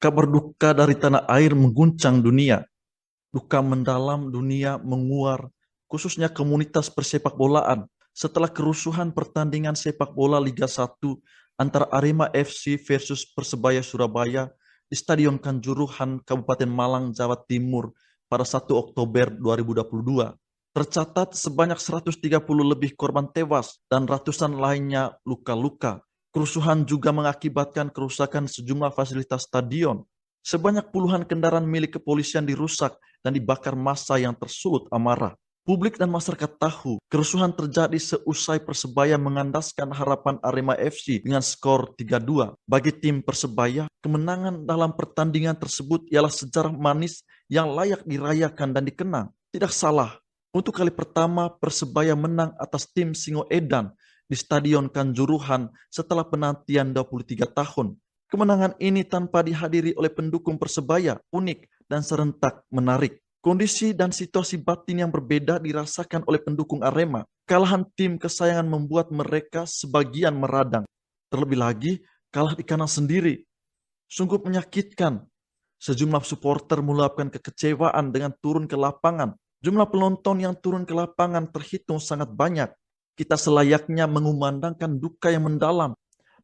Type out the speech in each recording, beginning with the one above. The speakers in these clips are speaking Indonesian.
Kabar duka dari tanah air mengguncang dunia. Duka mendalam dunia menguar, khususnya komunitas persepak bolaan, setelah kerusuhan pertandingan sepak bola Liga 1 antara Arema FC versus Persebaya Surabaya di Stadion Kanjuruhan, Kabupaten Malang, Jawa Timur pada 1 Oktober 2022. Tercatat sebanyak 130 lebih korban tewas dan ratusan lainnya luka-luka. Kerusuhan juga mengakibatkan kerusakan sejumlah fasilitas stadion. Sebanyak puluhan kendaraan milik kepolisian dirusak dan dibakar massa yang tersulut amarah. Publik dan masyarakat tahu kerusuhan terjadi seusai Persebaya mengandaskan harapan Arema FC dengan skor 3-2. Bagi tim Persebaya, kemenangan dalam pertandingan tersebut ialah sejarah manis yang layak dirayakan dan dikenang. Tidak salah, untuk kali pertama Persebaya menang atas tim Singoedan di Stadion Kanjuruhan setelah penantian 23 tahun. Kemenangan ini tanpa dihadiri oleh pendukung Persebaya unik dan serentak menarik. Kondisi dan situasi batin yang berbeda dirasakan oleh pendukung Arema. Kalahan tim kesayangan membuat mereka sebagian meradang. Terlebih lagi, kalah di kandang sendiri. Sungguh menyakitkan. Sejumlah supporter meluapkan kekecewaan dengan turun ke lapangan. Jumlah penonton yang turun ke lapangan terhitung sangat banyak. Kita selayaknya mengumandangkan duka yang mendalam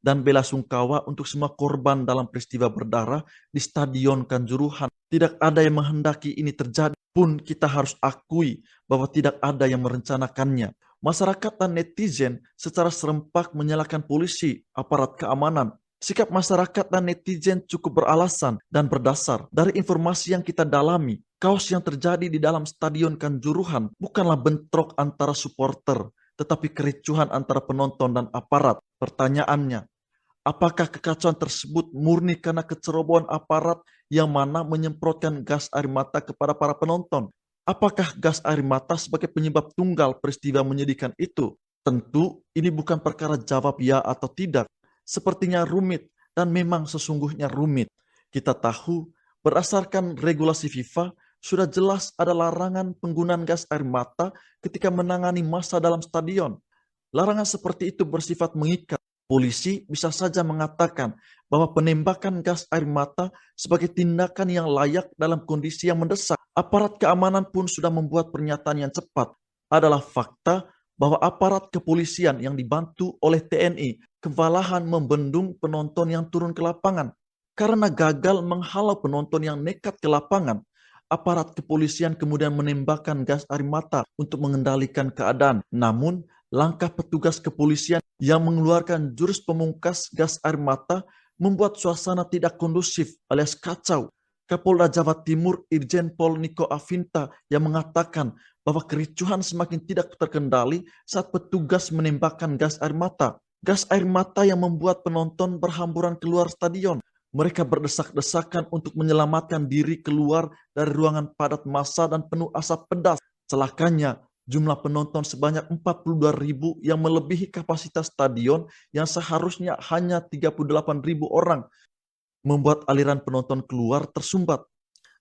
dan bela sungkawa untuk semua korban dalam peristiwa berdarah di Stadion Kanjuruhan. Tidak ada yang menghendaki ini terjadi, pun kita harus akui bahwa tidak ada yang merencanakannya. Masyarakat dan netizen secara serempak menyalahkan polisi, aparat keamanan. Sikap masyarakat dan netizen cukup beralasan dan berdasar. Dari informasi yang kita dalami, kaos yang terjadi di dalam Stadion Kanjuruhan bukanlah bentrok antara supporter, tetapi kericuhan antara penonton dan aparat. Pertanyaannya, apakah kekacauan tersebut murni karena kecerobohan aparat yang mana menyemprotkan gas air mata kepada para penonton? Apakah gas air mata sebagai penyebab tunggal peristiwa menyedihkan itu? Tentu ini bukan perkara jawab ya atau tidak. Sepertinya rumit dan memang sesungguhnya rumit. Kita tahu berdasarkan regulasi FIFA sudah jelas ada larangan penggunaan gas air mata ketika menangani massa dalam stadion. Larangan seperti itu bersifat mengikat. Polisi bisa saja mengatakan bahwa penembakan gas air mata sebagai tindakan yang layak dalam kondisi yang mendesak. Aparat keamanan pun sudah membuat pernyataan yang cepat. Adalah fakta bahwa aparat kepolisian yang dibantu oleh TNI kewalahan membendung penonton yang turun ke lapangan. Karena gagal menghalau penonton yang nekat ke lapangan, aparat kepolisian kemudian menembakkan gas air mata untuk mengendalikan keadaan. Namun, langkah petugas kepolisian yang mengeluarkan jurus pemungkas gas air mata membuat suasana tidak kondusif alias kacau. Kapolda Jawa Timur Irjen Pol Niko Afinta yang mengatakan bahwa kericuhan semakin tidak terkendali saat petugas menembakkan gas air mata. Gas air mata yang membuat penonton berhamburan keluar stadion. Mereka berdesak-desakan untuk menyelamatkan diri keluar dari ruangan padat massa dan penuh asap pedas. Celakanya, jumlah penonton sebanyak 42.000 yang melebihi kapasitas stadion yang seharusnya hanya 38.000 orang membuat aliran penonton keluar tersumbat.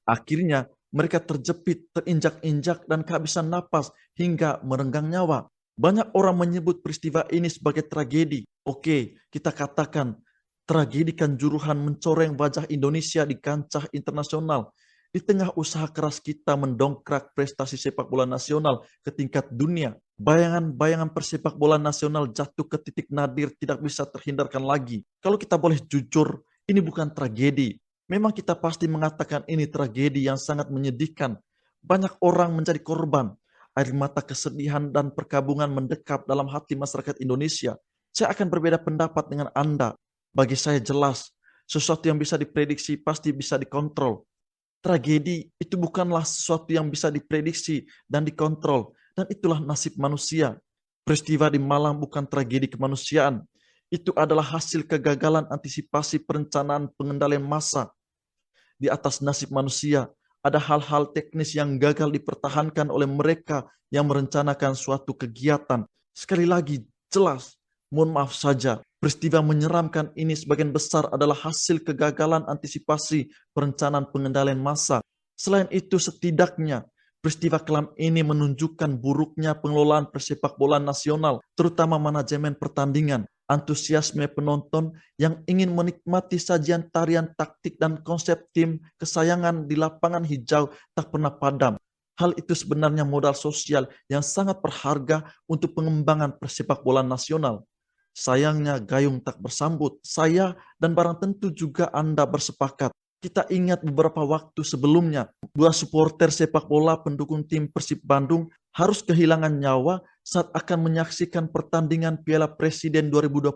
Akhirnya mereka terjepit, terinjak-injak dan kehabisan napas hingga merenggang nyawa. Banyak orang menyebut peristiwa ini sebagai tragedi. Oke, kita katakan tragedi Kanjuruhan mencoreng wajah Indonesia di kancah internasional. Di tengah usaha keras kita mendongkrak prestasi sepak bola nasional ke tingkat dunia, bayangan-bayangan persepak bola nasional jatuh ke titik nadir tidak bisa terhindarkan lagi. Kalau kita boleh jujur, ini bukan tragedi. Memang kita pasti mengatakan ini tragedi yang sangat menyedihkan. Banyak orang menjadi korban. Air mata kesedihan dan perkabungan mendekap dalam hati masyarakat Indonesia. Saya akan berbeda pendapat dengan Anda. Bagi saya jelas, sesuatu yang bisa diprediksi pasti bisa dikontrol. Tragedi itu bukanlah sesuatu yang bisa diprediksi dan dikontrol. Dan itulah nasib manusia. Peristiwa di Malang bukan tragedi kemanusiaan. Itu adalah hasil kegagalan antisipasi perencanaan pengendalian massa. Di atas nasib manusia, ada hal-hal teknis yang gagal dipertahankan oleh mereka yang merencanakan suatu kegiatan. Sekali lagi, jelas, mohon maaf saja, peristiwa menyeramkan ini sebagian besar adalah hasil kegagalan antisipasi perencanaan pengendalian massa. Selain itu, setidaknya peristiwa kelam ini menunjukkan buruknya pengelolaan persepak bola nasional, terutama manajemen pertandingan. Antusiasme penonton yang ingin menikmati sajian tarian taktik dan konsep tim kesayangan di lapangan hijau tak pernah padam. Hal itu sebenarnya modal sosial yang sangat berharga untuk pengembangan persepak bola nasional. Sayangnya gayung tak bersambut. Saya dan barang tentu juga Anda bersepakat. Kita ingat beberapa waktu sebelumnya, dua supporter sepak bola pendukung tim Persib Bandung harus kehilangan nyawa saat akan menyaksikan pertandingan Piala Presiden 2022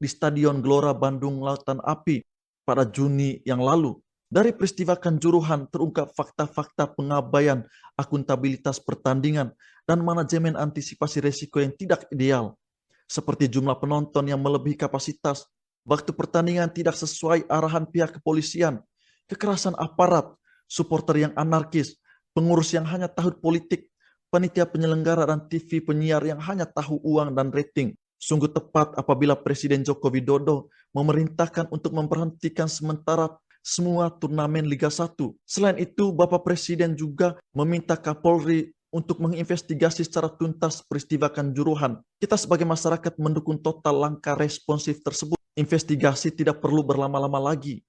di Stadion Gelora Bandung Lautan Api pada Juni yang lalu. Dari peristiwa Kanjuruhan terungkap fakta-fakta pengabaian akuntabilitas pertandingan dan manajemen antisipasi resiko yang tidak ideal, seperti jumlah penonton yang melebihi kapasitas, waktu pertandingan tidak sesuai arahan pihak kepolisian, kekerasan aparat, supporter yang anarkis, pengurus yang hanya tahu politik, panitia penyelenggara dan TV penyiar yang hanya tahu uang dan rating. Sungguh tepat apabila Presiden Joko Widodo memerintahkan untuk memberhentikan sementara semua turnamen Liga 1. Selain itu, Bapak Presiden juga meminta Kapolri untuk menginvestigasi secara tuntas peristiwa Kanjuruhan. Kita sebagai masyarakat mendukung total langkah responsif tersebut. Investigasi tidak perlu berlama-lama lagi.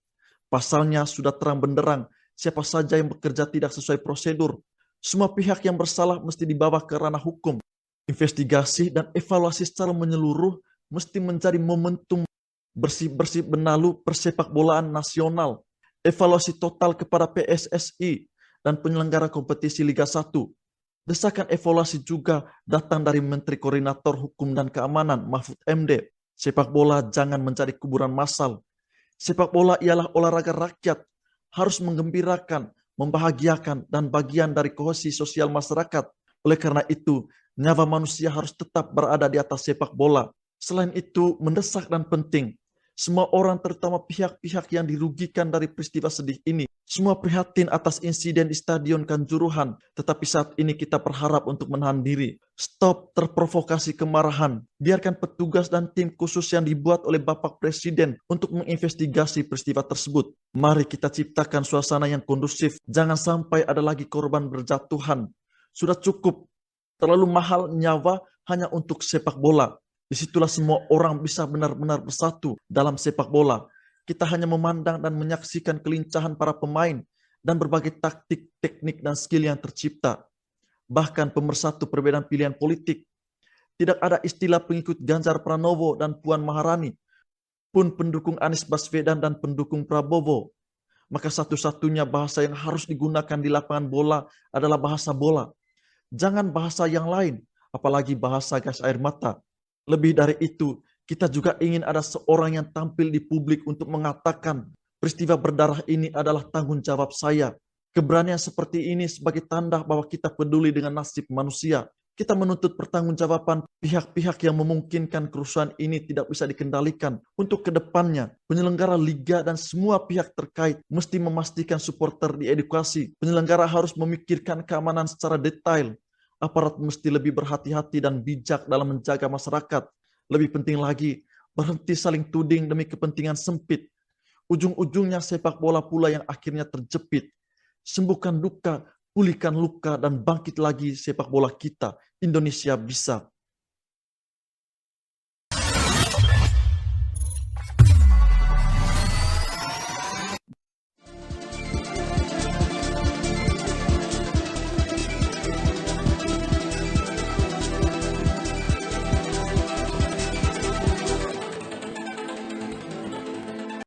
Pasalnya sudah terang benderang, siapa saja yang bekerja tidak sesuai prosedur. Semua pihak yang bersalah mesti dibawa ke ranah hukum. Investigasi dan evaluasi secara menyeluruh mesti menjadi momentum bersih-bersih benalu persepak bolaan nasional. Evaluasi total kepada PSSI dan penyelenggara kompetisi Liga 1. Desakan evaluasi juga datang dari Menteri Koordinator Hukum dan Keamanan Mahfud MD. Sepak bola jangan menjadi kuburan massal. Sepak bola ialah olahraga rakyat, harus menggembirakan, membahagiakan, dan bagian dari kohesi sosial masyarakat. Oleh karena itu, nyawa manusia harus tetap berada di atas sepak bola. Selain itu, mendesak dan penting, semua orang terutama pihak-pihak yang dirugikan dari peristiwa sedih ini, semua prihatin atas insiden di Stadion Kanjuruhan, tetapi saat ini kita berharap untuk menahan diri. Stop terprovokasi kemarahan. Biarkan petugas dan tim khusus yang dibuat oleh Bapak Presiden untuk menginvestigasi peristiwa tersebut. Mari kita ciptakan suasana yang kondusif. Jangan sampai ada lagi korban berjatuhan. Sudah cukup. Terlalu mahal nyawa hanya untuk sepak bola. Disitulah semua orang bisa benar-benar bersatu dalam sepak bola. Kita hanya memandang dan menyaksikan kelincahan para pemain dan berbagai taktik, teknik, dan skill yang tercipta. Bahkan pemersatu perbedaan pilihan politik. Tidak ada istilah pengikut Ganjar Pranowo dan Puan Maharani, pun pendukung Anies Baswedan dan pendukung Prabowo. Maka satu-satunya bahasa yang harus digunakan di lapangan bola adalah bahasa bola. Jangan bahasa yang lain, apalagi bahasa gas air mata. Lebih dari itu, kita juga ingin ada seorang yang tampil di publik untuk mengatakan peristiwa berdarah ini adalah tanggung jawab saya. Keberanian seperti ini sebagai tanda bahwa kita peduli dengan nasib manusia. Kita menuntut pertanggungjawaban pihak-pihak yang memungkinkan kerusuhan ini tidak bisa dikendalikan. Untuk kedepannya, penyelenggara liga dan semua pihak terkait mesti memastikan supporter diedukasi. Penyelenggara harus memikirkan keamanan secara detail. Aparat mesti lebih berhati-hati dan bijak dalam menjaga masyarakat. Lebih penting lagi, berhenti saling tuding demi kepentingan sempit. Ujung-ujungnya sepak bola pula yang akhirnya terjepit. Sembuhkan duka, pulihkan luka, dan bangkit lagi sepak bola kita. Indonesia bisa.